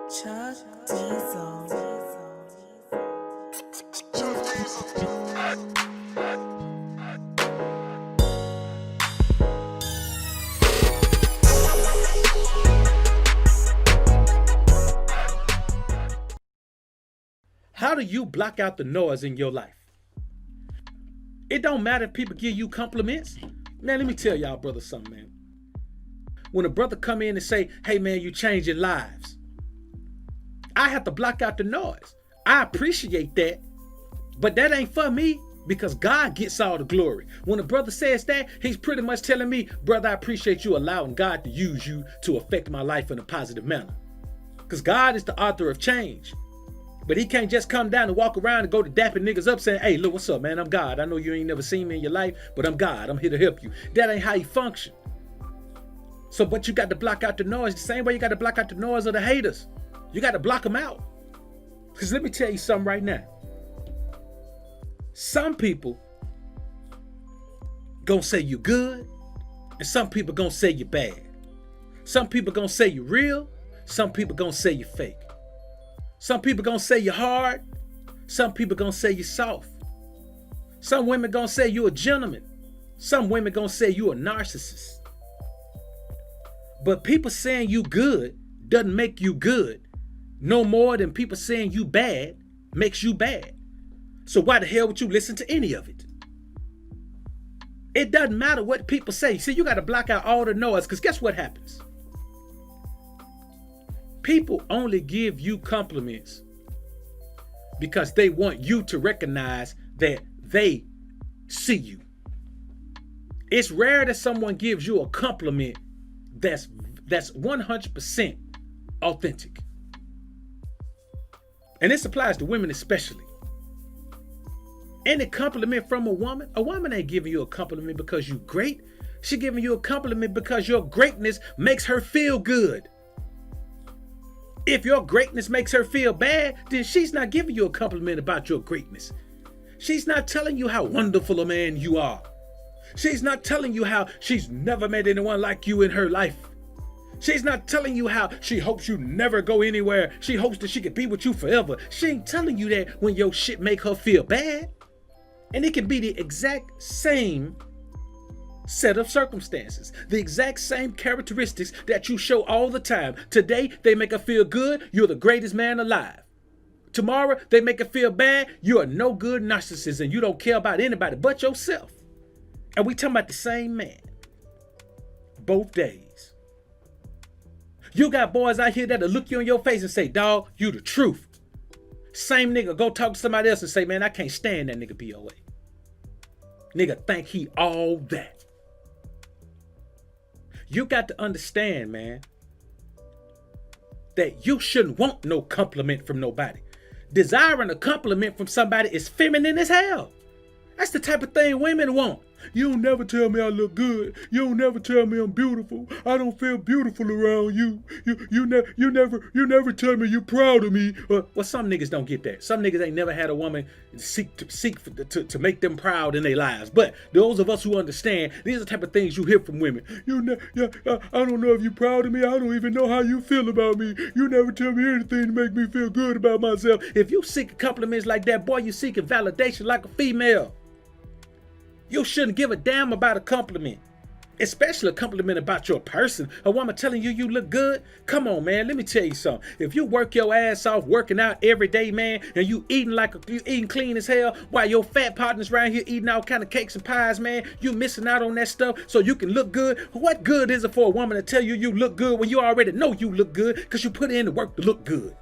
Chuck Diesel. How do you block out the noise in your life? It don't matter if people give you compliments. Man, let me tell y'all brothers something, man. When a brother come in and say, hey man, you changing lives, I have to block out the noise. I appreciate that, but that ain't for me because God gets all the glory. When a brother says that, he's pretty much telling me, brother, I appreciate you allowing God to use you to affect my life in a positive manner. Because God is the author of change. But he can't just come down and walk around and go to dapping niggas up saying, hey, look, what's up, man? I'm God. I know you ain't never seen me in your life, but I'm God. I'm here to help you. That ain't how he function. So, but you got to block out the noise the same way you got to block out the noise of the haters. You got to block them out. Because let me tell you something right now. Some people gonna say you good, and some people gonna say you bad. Some people gonna say you real, some people gonna say you fake. Some people gonna say you hard, some people gonna say you soft. Some women gonna say you a gentleman, some women gonna say you a narcissist. But people saying you good doesn't make you good no more than people saying you bad makes you bad. So why the hell would you listen to any of it? It doesn't matter what people say. See, you got to block out all the noise because guess what happens? People only give you compliments because they want you to recognize that they see you. It's rare that someone gives you a compliment that's 100% authentic. And this applies to women especially. Any compliment from a woman ain't giving you a compliment because you great. She giving you a compliment because your greatness makes her feel good. If your greatness makes her feel bad, then she's not giving you a compliment about your greatness. She's not telling you how wonderful a man you are. She's not telling you how she's never met anyone like you in her life. She's not telling you how she hopes you never go anywhere. She hopes that she can be with you forever. She ain't telling you that when your shit make her feel bad. And it can be the exact same set of circumstances, the exact same characteristics that you show all the time. Today, they make her feel good. You're the greatest man alive. Tomorrow, they make her feel bad. You're a no good narcissist and you don't care about anybody but yourself. And we talking about the same man. Both days. You got boys out here that'll look you in your face and say, dawg, you the truth. Same nigga go talk to somebody else and say, man, I can't stand that nigga BOA. Nigga think he all that. You got to understand, man, that you shouldn't want no compliment from nobody. Desiring a compliment from somebody is feminine as hell. That's the type of thing women want. You don't never tell me I look good. You don't never tell me I'm beautiful. I don't feel beautiful around you. You never tell me you're proud of me. Well, some niggas don't get that. Some niggas ain't never had a woman seek to make them proud in their lives. But those of us who understand, these are the type of things you hear from women. I don't know if you're proud of me. I don't even know how you feel about me. You never tell me anything to make me feel good about myself. If you seek compliments like that, boy, you seeking validation like a female. You shouldn't give a damn about a compliment, especially a compliment about your person. A woman telling you you look good. Come on, man. Let me tell you something. If you work your ass off working out every day, man, and you eating clean as hell while your fat partners around here eating all kind of cakes and pies, man, you missing out on that stuff so you can look good. What good is it for a woman to tell you you look good when you already know you look good because you put in the work to look good?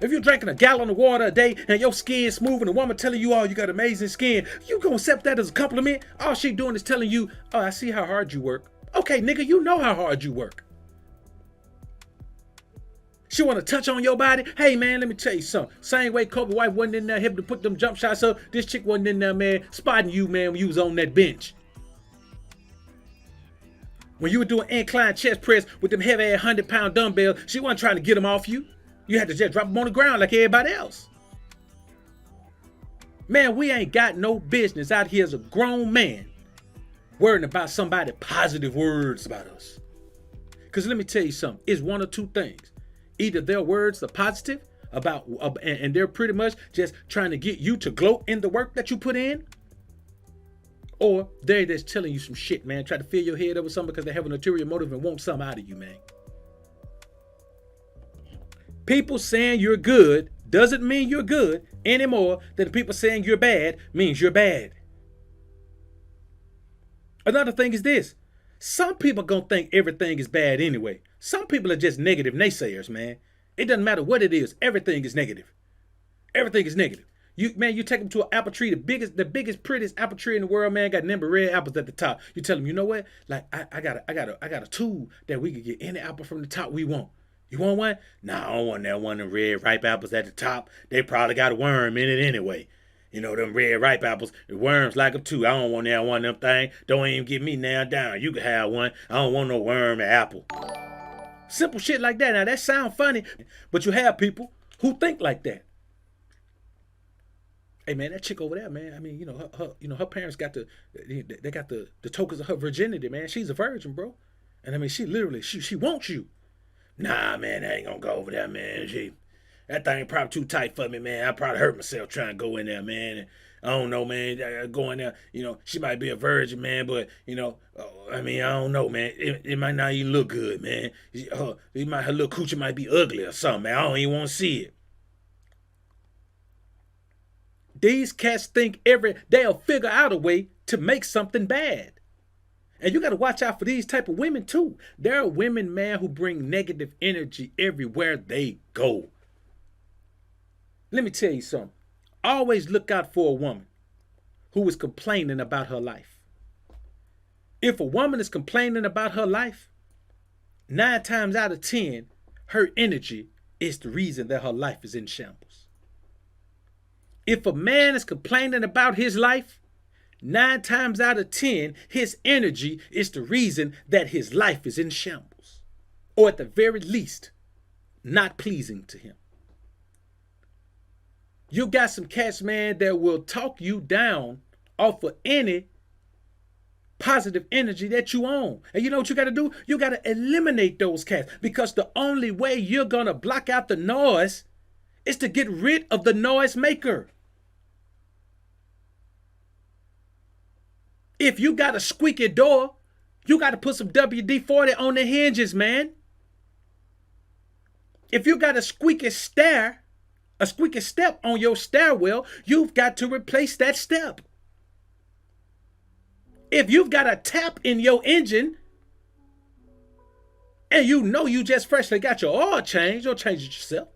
If you're drinking a gallon of water a day and your skin's smooth and a woman telling you, oh, you got amazing skin, you gonna accept that as a compliment? All she doing is telling you, oh, I see how hard you work. Okay, nigga, you know how hard you work. She wanna touch on your body? Hey, man, let me tell you something. Same way Kobe White wasn't in there helping to put them jump shots up, this chick wasn't in there, man, spotting you, man, when you was on that bench. When you were doing incline chest press with them heavy 100-pound dumbbells, she wasn't trying to get them off you. You had to just drop them on the ground like everybody else. Man, we ain't got no business out here as a grown man worrying about somebody positive words about us. Because let me tell you something. It's one or two things. Either their words are positive about, and they're pretty much just trying to get you to gloat in the work that you put in, or they're just telling you some shit, man. Try to fill your head up with something because they have an ulterior motive and want something out of you, man. People saying you're good doesn't mean you're good any more than people saying you're bad means you're bad. Another thing is this. Some people gonna think everything is bad anyway. Some people are just negative naysayers, man. It doesn't matter what it is. Everything is negative. Everything is negative. You take them to an apple tree, the biggest, prettiest apple tree in the world, man, got a number of red apples at the top. You tell them, you know what? Like, I got a tool that we can get any apple from the top we want. You want one? Nah, I don't want that one of red ripe apples at the top. They probably got a worm in it anyway. You know, them red ripe apples, the worms like them too. I don't want that one of them things. Don't even get me nailed down. You can have one. I don't want no worm and apple. Simple shit like that. Now, that sound funny, but you have people who think like that. Hey, man, that chick over there, man, I mean, her parents got they got the tokens of her virginity, man. She's a virgin, bro. And I mean, she literally, she wants you. Nah, man, I ain't gonna go over there, man. That thing probably too tight for me, man. I probably hurt myself trying to go in there, man. And I don't know, man. Going there, she might be a virgin, man, but, I mean, I don't know, man. It might not even look good, man. Her little coochie might be ugly or something, man. I don't even want to see it. These cats think they'll figure out a way to make something bad. And you got to watch out for these type of women too. There are women, man, who bring negative energy everywhere they go. Let me tell you something. Always look out for a woman who is complaining about her life. If a woman is complaining about her life, 9 times out of 10, her energy is the reason that her life is in shambles. If a man is complaining about his life, 9 times out of 10, his energy is the reason that his life is in shambles. Or at the very least, not pleasing to him. You got some cats, man, that will talk you down off of any positive energy that you own. And you know what you got to do? You got to eliminate those cats, because the only way you're going to block out the noise is to get rid of the noise maker. If you got a squeaky door, you got to put some WD-40 on the hinges, man. If you got a squeaky step on your stairwell, you've got to replace that step. If you've got a tap in your engine and you just freshly got your oil changed, or change it yourself,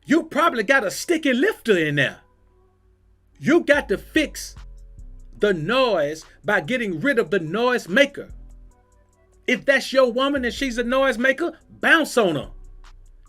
you probably got a sticky lifter in there. You got to fix the noise by getting rid of the noise maker. If that's your woman and she's a noise maker, bounce on her.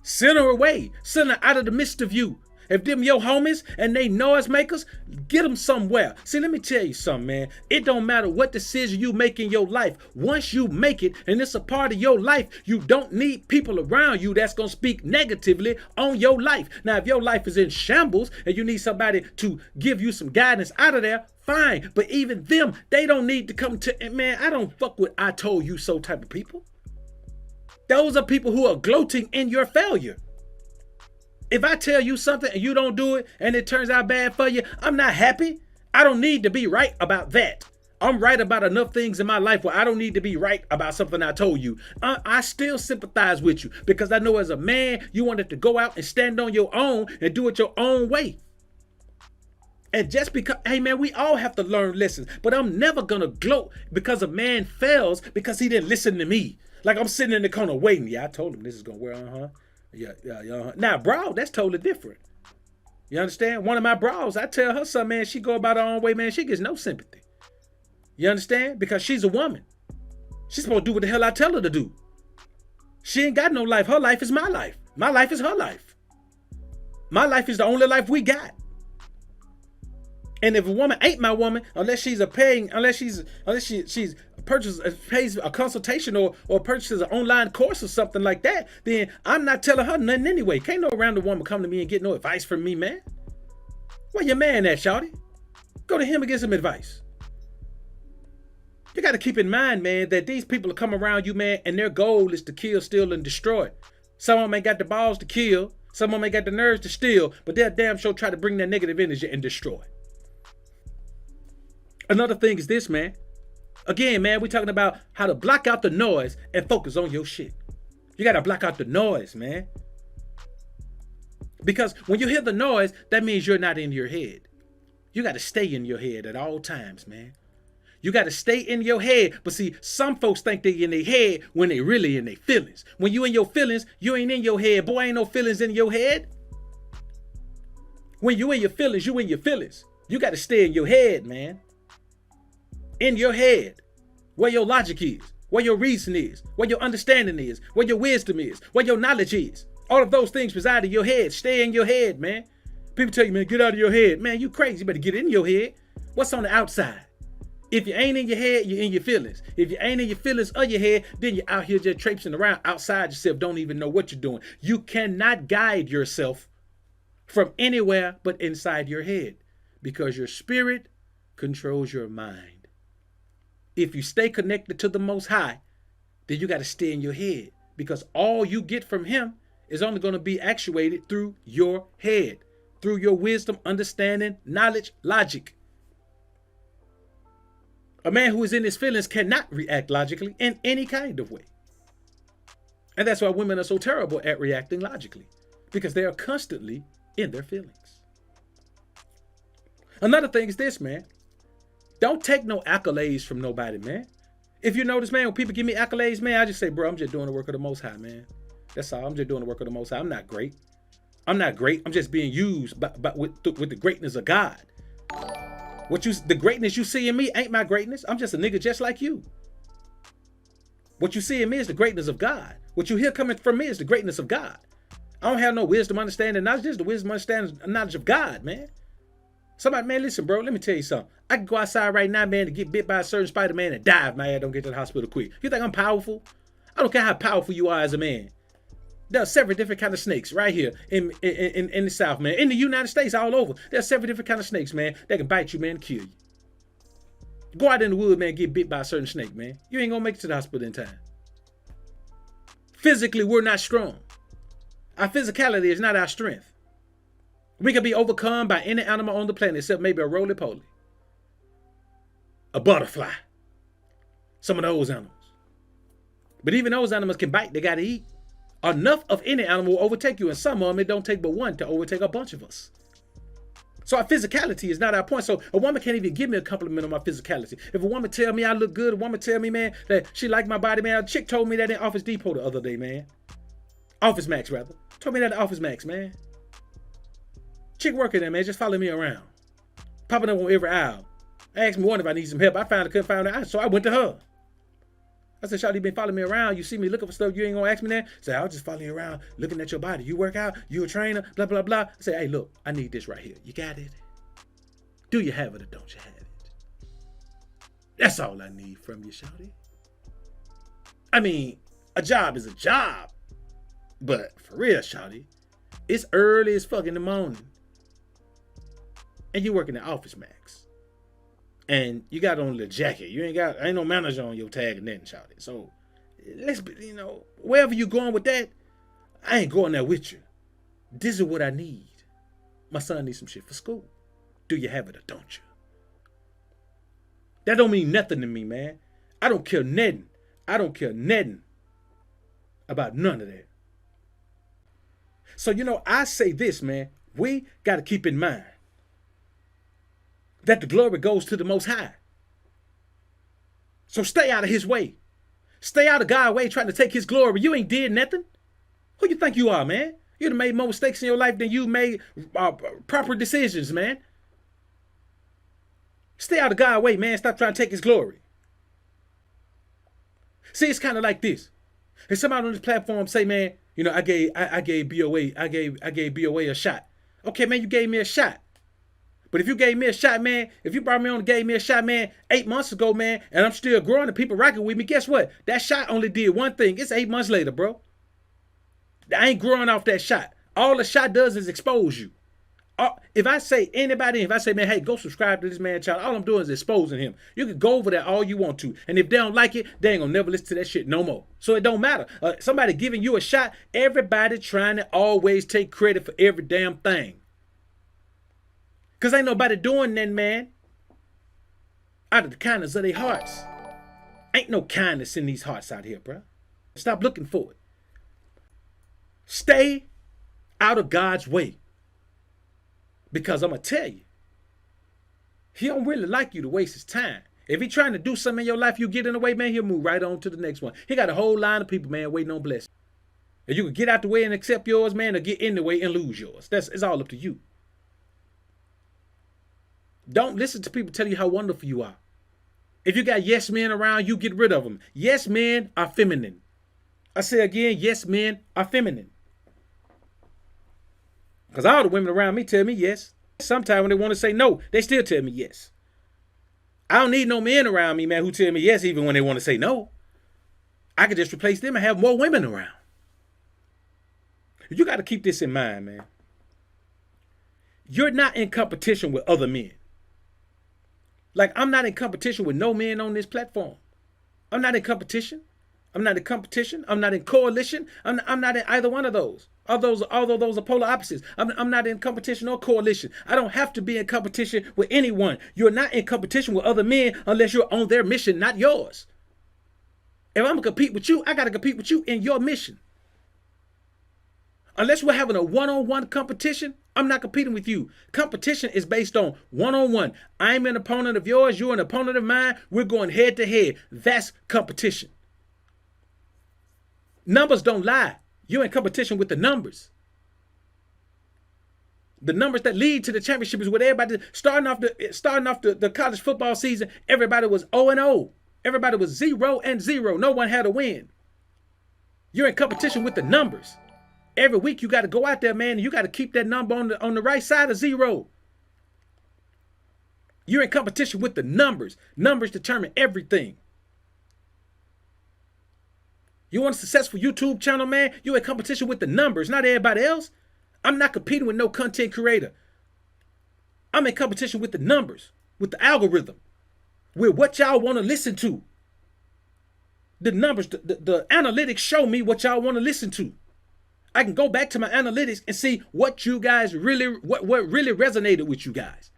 Send her away. Send her out of the midst of you. If them your homies and they noise makers, get them somewhere. See, let me tell you something, man. It don't matter what decision you make in your life. Once you make it and it's a part of your life, you don't need people around you that's going to speak negatively on your life. Now, if your life is in shambles and you need somebody to give you some guidance out of there, fine. But even them, they don't need to come to, man, I don't fuck with I told you so type of people. Those are people who are gloating in your failure. If I tell you something and you don't do it and it turns out bad for you, I'm not happy. I don't need to be right about that. I'm right about enough things in my life where I don't need to be right about something I told you. I still sympathize with you, because I know as a man, you wanted to go out and stand on your own and do it your own way. And just because, hey man, we all have to learn lessons, but I'm never gonna gloat because a man fails because he didn't listen to me. Like I'm sitting in the corner waiting. Yeah, I told him this is gonna wear, Yeah. Now, bro, that's totally different. You understand? One of my bros, I tell her something, man, she go about her own way, man, she gets no sympathy. You understand? Because she's a woman. She's supposed to do what the hell I tell her to do. She ain't got no life. Her life is my life. My life is her life. My life is the only life we got. And if a woman ain't my woman, unless she pays a consultation or purchases an online course or something like that, then I'm not telling her nothing anyway. Can't no random woman come to me and get no advice from me, man. Where your man at, shawty? Go to him and get some advice. You got to keep in mind, man, that these people come around you, man, and their goal is to kill, steal, and destroy. Some of them ain't got the balls to kill. Some of them ain't got the nerves to steal. But they'll damn sure try to bring that negative energy and destroy. Another thing is this, man. Again, man, we're talking about how to block out the noise and focus on your shit. You got to block out the noise, man. Because when you hear the noise, that means you're not in your head. You got to stay in your head at all times, man. You got to stay in your head. But see, some folks think they in their head when they really in their feelings. When you in your feelings, you ain't in your head. Boy, ain't no feelings in your head. When you in your feelings, you in your feelings. You got to stay in your head, man. In your head. Where your logic is. Where your reason is. Where your understanding is. Where your wisdom is. Where your knowledge is. All of those things reside in your head. Stay in your head, man. People tell you, man, get out of your head. Man, you crazy. You better get in your head. What's on the outside? If you ain't in your head, you're in your feelings. If you ain't in your feelings or your head, then you're out here just traipsing around outside yourself, don't even know what you're doing. You cannot guide yourself from anywhere but inside your head because your spirit controls your mind. If you stay connected to the Most High, then you got to stay in your head because all you get from Him is only going to be actuated through your head, through your wisdom, understanding, knowledge, logic. A man who is in his feelings cannot react logically in any kind of way. And that's why women are so terrible at reacting logically, because they are constantly in their feelings. Another thing is this, man. Don't take no accolades from nobody, man. If you notice, man, when people give me accolades, man, I just say, bro, I'm just doing the work of the Most High, man. That's all. I'm just doing the work of the Most High. I'm not great. I'm not great. I'm just being used with the greatness of God. The greatness you see in me ain't my greatness. I'm just a nigga just like you. What you see in me is the greatness of God. What you hear coming from me is the greatness of God. I don't have no wisdom, understanding, knowledge. Just the wisdom, understanding, knowledge of God, man. Somebody, man, listen, bro, let me tell you something. I can go outside right now, man, to get bit by a certain Spider-Man and die if my ass don't get to the hospital quick. You think I'm powerful? I don't care how powerful you are as a man. There are several different kind of snakes right here in the South, man. In the United States, all over. There are several different kind of snakes, man. That can bite you, man, and kill you. Go out in the woods, man, get bit by a certain snake, man. You ain't gonna make it to the hospital in time. Physically, we're not strong. Our physicality is not our strength. We can be overcome by any animal on the planet except maybe a roly-poly. A butterfly. Some of those animals. But even those animals can bite, they gotta eat. Enough of any animal will overtake you, and some of them, it don't take but one to overtake a bunch of us. So our physicality is not our point. So a woman can't even give me a compliment on my physicality. If a woman tell me I look good, a woman tell me, man, that she like my body, man. A chick told me that in Office Depot the other day, man. Office Max, rather. Told me that at Office Max, man. Chick working there, man, just follow me around. Popping up on every aisle. Asked me one if I need some help. I couldn't find her, so I went to her. I said, Shawty, you been following me around. You see me looking for stuff. You ain't gonna ask me that? I said, I was just following you around, looking at your body. You work out? You a trainer? Blah, blah, blah. I said, hey, look, I need this right here. You got it? Do you have it or don't you have it? That's all I need from you, Shawty. I mean, a job is a job. But for real, Shawty, it's early as fuck in the morning. And you working at Office Max. And you got on the jacket. Ain't no manager on your tag and nothing, Shawty. So let's be, wherever you going with that, I ain't going there with you. This is what I need. My son needs some shit for school. Do you have it or don't you? That don't mean nothing to me, man. I don't care nothing. I don't care nothing about none of that. So, I say this, man. We got to keep in mind that the glory goes to the Most High. So stay out of His way. Stay out of God's way trying to take His glory. You ain't did nothing. Who you think you are, man? You done made more mistakes in your life than you made proper decisions, man. Stay out of God's way, man. Stop trying to take His glory. See, it's kind of like this. And somebody on this platform say, man, I gave BOA a shot. Okay, man, you gave me a shot. But if you gave me a shot, man, if you brought me on and gave me a shot, man, 8 months ago, man, and I'm still growing and people rocking with me, guess what? That shot only did one thing. It's 8 months later, bro. I ain't growing off that shot. All the shot does is expose you. If I say anybody, if I say, man, hey, go subscribe to this man channel, all I'm doing is exposing him. You can go over there all you want to. And if they don't like it, they ain't gonna never listen to that shit no more. So it don't matter. Somebody giving you a shot, everybody trying to always take credit for every damn thing. Because ain't nobody doing that, man, out of the kindness of their hearts. Ain't no kindness in these hearts out here, bro. Stop looking for it. Stay out of God's way. Because I'm going to tell you, he don't really like you to waste his time. If he trying to do something in your life, you get in the way, man, he'll move right on to the next one. He got a whole line of people, man, waiting on blessing. If you can get out the way and accept yours, man, or get in the way and lose yours. It's all up to you. Don't listen to people tell you how wonderful you are. If you got yes men around, you get rid of them. Yes men are feminine. I say again, yes men are feminine. Because all the women around me tell me yes. Sometimes when they want to say no, they still tell me yes. I don't need no men around me, man, who tell me yes even when they want to say no. I could just replace them and have more women around. You got to keep this in mind, man. You're not in competition with other men. Like, I'm not in competition with no men on this platform. I'm not in competition. I'm not in competition. I'm not in coalition. I'm not in either one of those. Although those are polar opposites. I'm not in competition or coalition. I don't have to be in competition with anyone. You're not in competition with other men unless you're on their mission, not yours. If I'm going to compete with you, I got to compete with you in your mission. Unless we're having a one-on-one competition, I'm not competing with you. Competition is based on one-on-one. I'm an opponent of yours. You're an opponent of mine. We're going head to head. That's competition. Numbers don't lie. You're in competition with the numbers. The numbers that lead to the championship is what everybody, starting off the college football season, everybody was 0-0. Everybody was 0-0. No one had a win. You're in competition with the numbers. Every week you got to go out there, man, and you got to keep that number on the right side of 0. You're in competition with the numbers. Numbers determine everything. You want a successful YouTube channel, man? You're in competition with the numbers, not everybody else. I'm not competing with no content creator. I'm in competition with the numbers, with the algorithm, with what y'all want to listen to. The numbers, the analytics show me what y'all want to listen to. I can go back to my analytics and see what you guys really, what really resonated with you guys.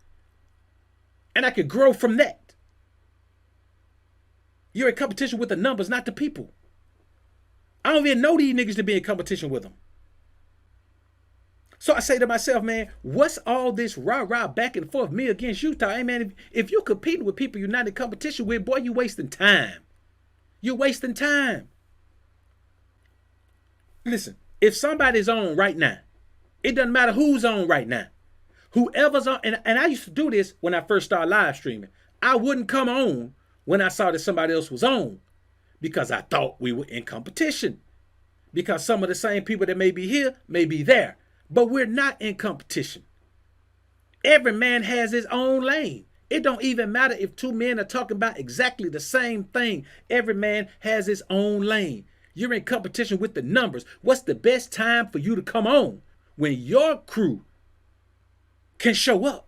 And I can grow from that. You're in competition with the numbers, not the people. I don't even know these niggas to be in competition with them. So I say to myself, man, what's all this rah-rah back and forth, me against you? Hey, man, if you're competing with people you're not in competition with, boy, you're wasting time. You're wasting time. Listen, if somebody's on right now, it doesn't matter who's on right now. Whoever's on, and I used to do this when I first started live streaming. I wouldn't come on when I saw that somebody else was on because I thought we were in competition. Because some of the same people that may be here may be there. But we're not in competition. Every man has his own lane. It don't even matter if two men are talking about exactly the same thing. Every man has his own lane. You're in competition with the numbers. What's the best time for you to come on? When your crew can show up.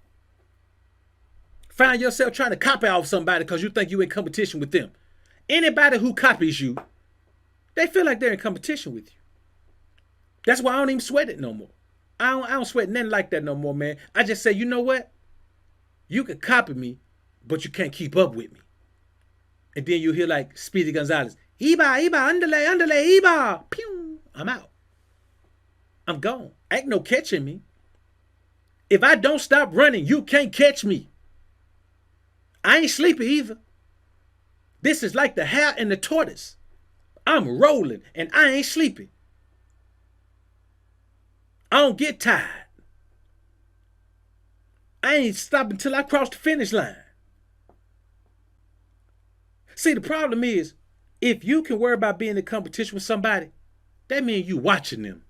Find yourself trying to copy off somebody because you think you're in competition with them. Anybody who copies you, they feel like they're in competition with you. That's why I don't even sweat it no more. I don't sweat nothing like that no more, man. I just say, you know what? You can copy me, but you can't keep up with me. And then you hear like Speedy Gonzalez, Iba, underlay, Iba. Pew, I'm out. I'm gone. Ain't no catching me. If I don't stop running, you can't catch me. I ain't sleepy either. This is like the hare and the tortoise. I'm rolling and I ain't sleepy. I don't get tired. I ain't stopping until I cross the finish line. See, the problem is, if you can worry about being in competition with somebody, that means you watching them.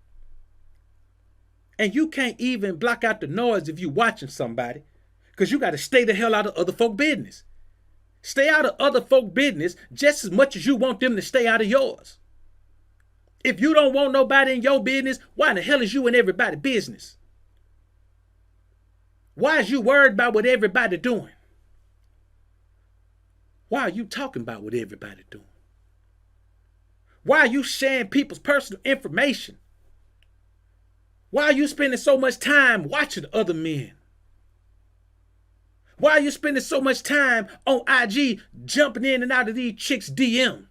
And you can't even block out the noise if you watching somebody, because you got to stay the hell out of other folk business. Stay out of other folk business just as much as you want them to stay out of yours. If you don't want nobody in your business, why in the hell is you in everybody's business? Why is you worried about what everybody doing? Why are you talking about what everybody doing? Why are you sharing people's personal information? Why are you spending so much time watching other men? Why are you spending so much time on IG jumping in and out of these chicks' DM?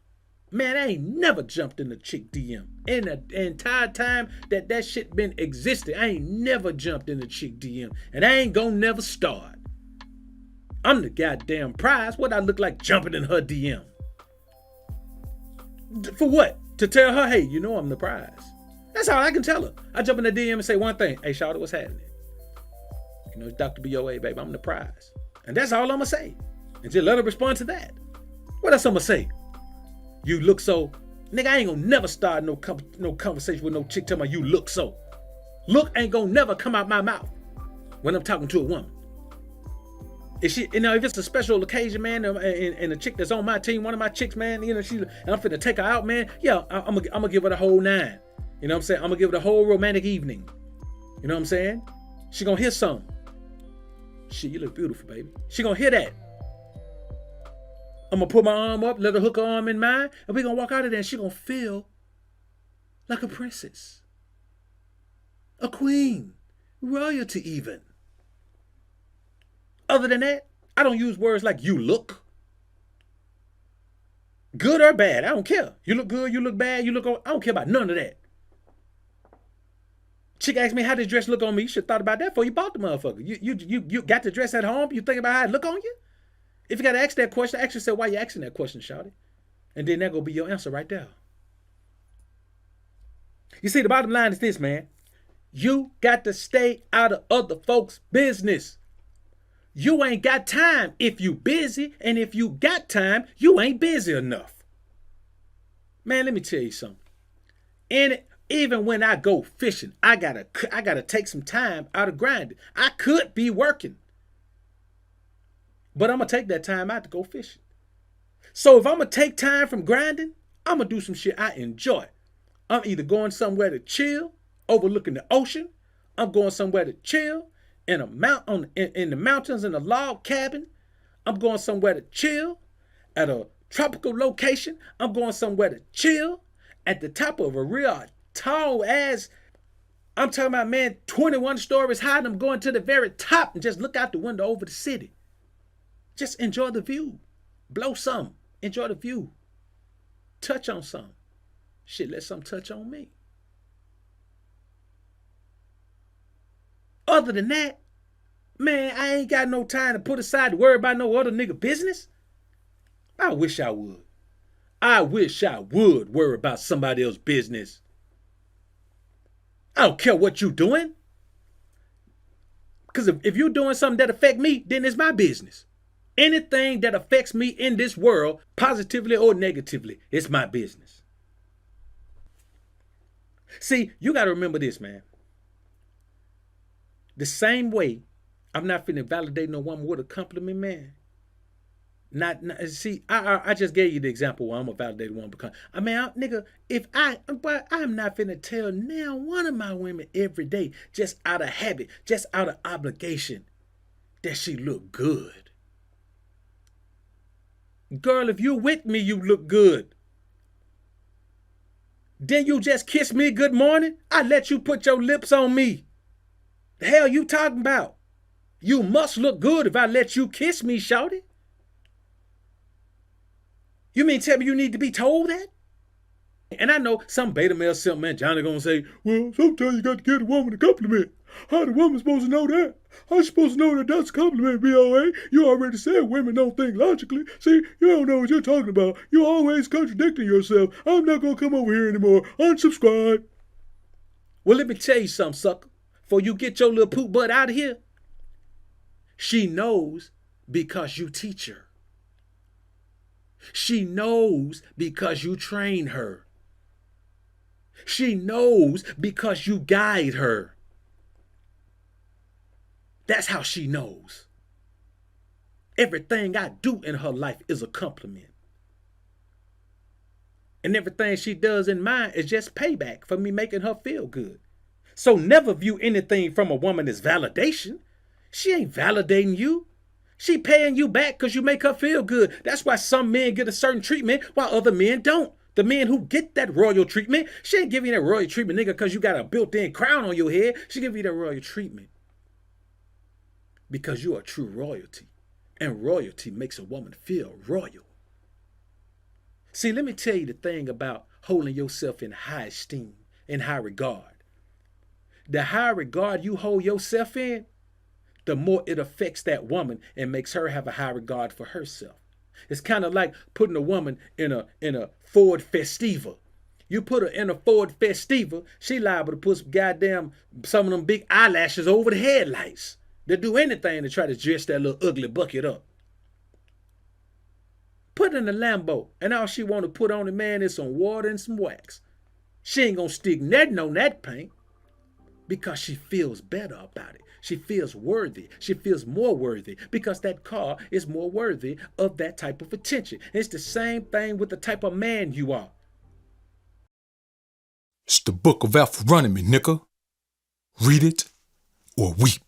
Man, I ain't never jumped in a chick DM. In the entire time that shit been existing, I ain't never jumped in a chick DM. And I ain't gonna never start. I'm the goddamn prize. What I look like jumping in her DM? For what? To tell her, hey, you know I'm the prize. That's all I can tell her. I jump in the DM and say one thing. Hey, Shawty, what's happening? You know, it's Dr. BOA, baby. I'm the prize. And that's all I'm going to say. And just let her respond to that. What else I'm going to say? You look so... Nigga, I ain't going to never start no conversation with no chick telling me you look so. Look ain't going to never come out my mouth when I'm talking to a woman. If she, you know, if it's a special occasion, man, and a chick that's on my team, one of my chicks, man, you know, and I'm finna take her out, man, yeah, I'm gonna give her the whole 9. You know what I'm saying? I'm gonna give her the whole romantic evening. You know what I'm saying? She gonna hear something. Shit, you look beautiful, baby. She gonna hear that. I'm gonna put my arm up, let her hook her arm in mine, and we gonna walk out of there and she gonna feel like a princess. A queen. Royalty even. Other than that, I don't use words like you look. Good or bad, I don't care. You look good, you look bad, you look... I don't care about none of that. Chick asked me how this dress look on me. You should have thought about that before you bought the motherfucker. You got the dress at home, you think about how it look on you? If you got to ask that question, ask yourself why you asking that question, shawty. And then that gonna be your answer right there. You see, the bottom line is this, man. You got to stay out of other folks' business. You ain't got time if you busy, and if you got time, you ain't busy enough. Man, let me tell you something. And even when I go fishing, I gotta take some time out of grinding. I could be working, but I'm gonna take that time out to go fishing. So if I'm gonna take time from grinding, I'm gonna do some shit I enjoy. I'm either going somewhere to chill, overlooking the ocean. I'm going somewhere to chill. In the mountains in a log cabin. I'm going somewhere to chill at a tropical location. I'm going somewhere to chill at the top of a real tall ass, I'm talking about, man, 21 stories high, and I'm going to the very top and just look out the window over the city. Just enjoy the view. Blow some. Enjoy the view. Touch on some. Shit, let some touch on me. Other than that, man, I ain't got no time to put aside to worry about no other nigga business. I wish I would. I wish I would worry about somebody else's business. I don't care what you doing. Because if you're doing something that affect me, then it's my business. Anything that affects me in this world, positively or negatively, it's my business. See, you got to remember this, man. The same way I'm not finna validate no woman with a compliment, man. I just gave you the example where I'm gonna validate a woman because I'm not finna tell now one of my women every day, just out of habit, just out of obligation, that she look good. Girl, if you with me, you look good. Then you just kiss me good morning? I let you put your lips on me. The hell you talking about? You must look good if I let you kiss me, shawty. You mean tell me you need to be told that? And I know some beta male simp man Johnny gonna say, well, sometimes you got to give a woman a compliment. How the woman supposed to know that? How you supposed to know that that's a compliment, BOA? You already said women don't think logically. See, you don't know what you're talking about. You're always contradicting yourself. I'm not gonna come over here anymore. Unsubscribe. Well, let me tell you something, sucker. Before you get your little poop butt out of here, she knows because you teach her. She knows because you train her. She knows because you guide her. That's how she knows. Everything I do in her life is a compliment. And everything she does in mine is just payback for me making her feel good. So never view anything from a woman as validation. She ain't validating you. She paying you back because you make her feel good. That's why some men get a certain treatment while other men don't. The men who get that royal treatment, she ain't giving you that royal treatment, nigga, because you got a built-in crown on your head. She give you that royal treatment because you are true royalty. And royalty makes a woman feel royal. See, let me tell you the thing about holding yourself in high esteem, in high regard. The higher regard you hold yourself in, the more it affects that woman and makes her have a high regard for herself. It's kind of like putting a woman in a Ford Festiva. You put her in a Ford Festiva, she liable to put some of them big eyelashes over the headlights. They'll do anything to try to dress that little ugly bucket up. Put in a Lambo, and all she want to put on the man is some water and some wax. She ain't gonna stick nothing on that paint because she feels better about it. She feels worthy. She feels more worthy because that car is more worthy of that type of attention. It's the same thing with the type of man you are. It's the book of Alpha running me, nigga. Read it or weep.